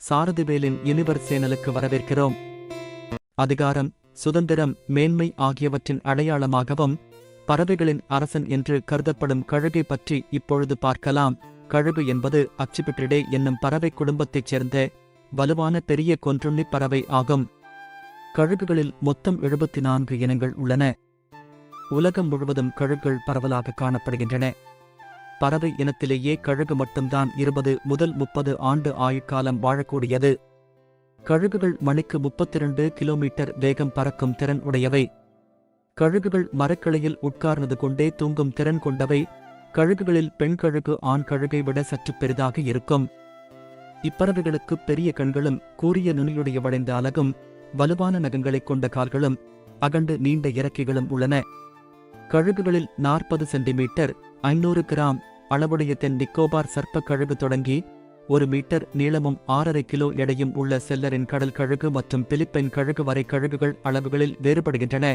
சாரதிவேலின் யுனிவர் சேனலுக்கு வரவேற்கிறோம். அதிகாரம், சுதந்திரம், மேன்மை ஆகியவற்றின் அடையாளமாகவும் பறவைகளின் அரசன் என்று கருதப்படும் கழுகை பற்றி இப்பொழுது பார்க்கலாம். கழுகு என்பது அச்சிபிட்ரிடே என்னும் பறவை குடும்பத்தைச் சேர்ந்த வலுவான பெரிய கொன்றுண்ணி பறவை ஆகும். கழுகுகளில் மொத்தம் 74 இனங்கள் உள்ளன. உலகம் முழுவதும் கழுகுகள் பரவலாக காணப்படுகின்றன. பறவை இனத்திலேயே கழுகு மட்டும்தான் 20 முதல் 30 ஆண்டு ஆயுட்காலம் வாழக்கூடியது. கழுகுகள் மணிக்கு 32 கிலோமீட்டர் வேகம் பறக்கும் திறன் உடையவை. கழுகுகள் மரக்கிளையில் உட்கார்ந்து கொண்டே தூங்கும் திறன் கொண்டவை. கழுகுகளில் பெண் கழுகு ஆண் கழுகை விட சற்று பெரிதாக இருக்கும். இப்பறவைகளுக்கு பெரிய கண்களும் கூரிய நுனியுடைய வளைந்த அலகும் வலுவான நகங்களைக் கொண்ட கால்களும் அகண்டு நீண்ட இறக்கைகளும் உள்ளன. கழுகுகளில் 40 சென்டிமீட்டர் 500 கிராம் அளவுடைய தென் நிக்கோபார் சர்ப்ப கழுகு தொடங்கி 1 மீட்டர் நீளமும் 6.5 கிலோ எடையும் உள்ள செல்லரின் கடல் கழுகு மற்றும் பிலிப்பைன் கழுகு வரை கழுகுகள் அளவுகளில் வேறுபடுகின்றன.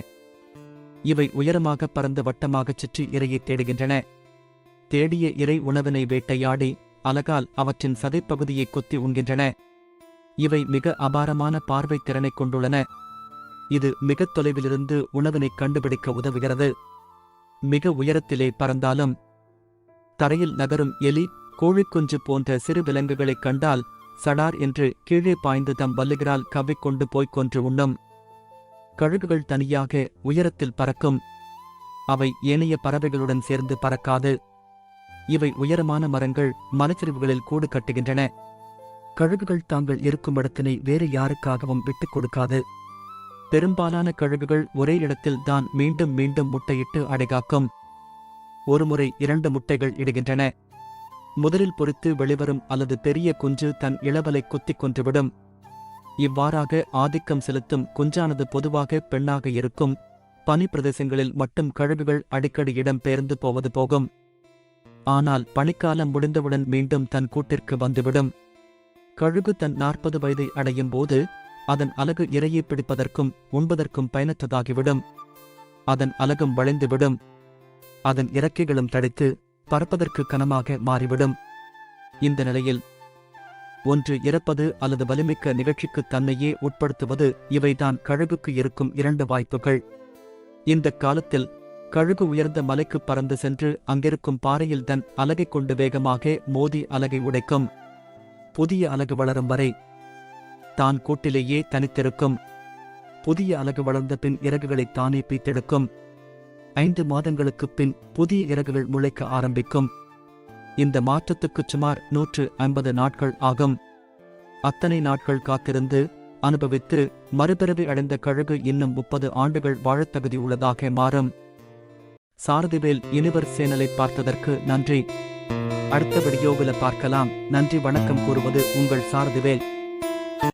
இவை உயரமாக பறந்து வட்டமாகச் சுற்றி இரையை தேடுகின்றன. தேடிய இறை உணவினை வேட்டையாடி அலகால் அவற்றின் சதைப்பகுதியை கொத்தி உண்கின்றன. இவை மிக அபாரமான பார்வை திறனைக் கொண்டுள்ளன. இது மிகத் தொலைவிலிருந்து உணவினை கண்டுபிடிக்க உதவுகிறது. மிக உயரத்திலே பறந்தாலும் தரையில் நகரும் எலி, கோழிக்குஞ்சு போன்ற சிறு விலங்குகளைக் கண்டால் சடார் என்று கீழே பாய்ந்து தம் வல்லுகிறால் கவ்விக்கொண்டு போய்க் கொன்று உண்ணும். கழுகுகள் தனியாக உயரத்தில் பறக்கும். அவை ஏனைய பறவைகளுடன் சேர்ந்து பறக்காது. இவை உயரமான மரங்கள், மலைச்சரிவுகளில் கூடு கட்டுகின்றன. கழுகுகள் தாங்கள் இருக்கும் இடத்தினை வேறு யாருக்காகவும் விட்டுக் கொடுக்காது. பெரும்பாலான கழுகுகள் ஒரே இடத்தில் தான் மீண்டும் மீண்டும் முட்டையிட்டு அடைகாக்கும். ஒருமுறை 2 முட்டைகள் இடுகின்றன. முதலில் பொறித்து வெளிவரும் அல்லது பெரிய குஞ்சு தன் இளவலை குத்திக் கொன்றுவிடும். இவ்வாறாக ஆதிக்கம் செலுத்தும் குஞ்சானது பொதுவாக பெண்ணாக இருக்கும். பனி பிரதேசங்களில் மட்டும் கழுகுகள் அடிக்கடி இடம் பெயர்ந்து போவது போகும். ஆனால் பனிக்காலம் முடிந்தவுடன் மீண்டும் தன் கூட்டிற்கு வந்துவிடும். கழுகு தன் 40 வயதை அடையும் போது அதன் அலகு இரையை பிடிப்பதற்கும் உண்பதற்கும் பயனற்றதாகிவிடும். அதன் அலகும் வளைந்துவிடும். அதன் இறக்கைகளும் தடித்து பறப்பதற்கு கனமாக மாறிவிடும். இந்த நிலையில் ஒன்று இறப்பது அல்லது வலிமிக்க நிகழ்ச்சிக்கு தன்னையே உட்படுத்துவது, இவைதான் கழுகுக்கு இருக்கும் 2 வாய்ப்புகள். இந்த காலத்தில் கழுகு உயர்ந்த மலைக்கு பறந்து சென்று அங்கிருக்கும் பாறையில் தன் அலகைக் கொண்டு வேகமாக மோதி அலகை உடைக்கும். புதிய அலகு வளரும் வரை தான் கூட்டிலேயே தனித்திருக்கும். புதிய அலகு வளர்ந்த பின் இறகுகளை தானே பீத்தெடுக்கும். 5 மாதங்களுக்குப் பின் புதிய இறகுகள் முளைக்க ஆரம்பிக்கும். இந்த மாற்றத்துக்கு சுமார் 150 நாட்கள் ஆகும். அத்தனை நாட்கள் காத்திருந்து அனுபவித்து மறுபிறவி அடைந்த கழுகு இன்னும் 30 ஆண்டுகள் வாழத் தகுதி உள்ளதாக மாறும். சாரதிவேல் யுனிவர் சேனலை பார்த்ததற்கு நன்றி. அடுத்த வீடியோவில் பார்க்கலாம். நன்றி, வணக்கம் கூறுவது உங்கள் சாரதிவேல்.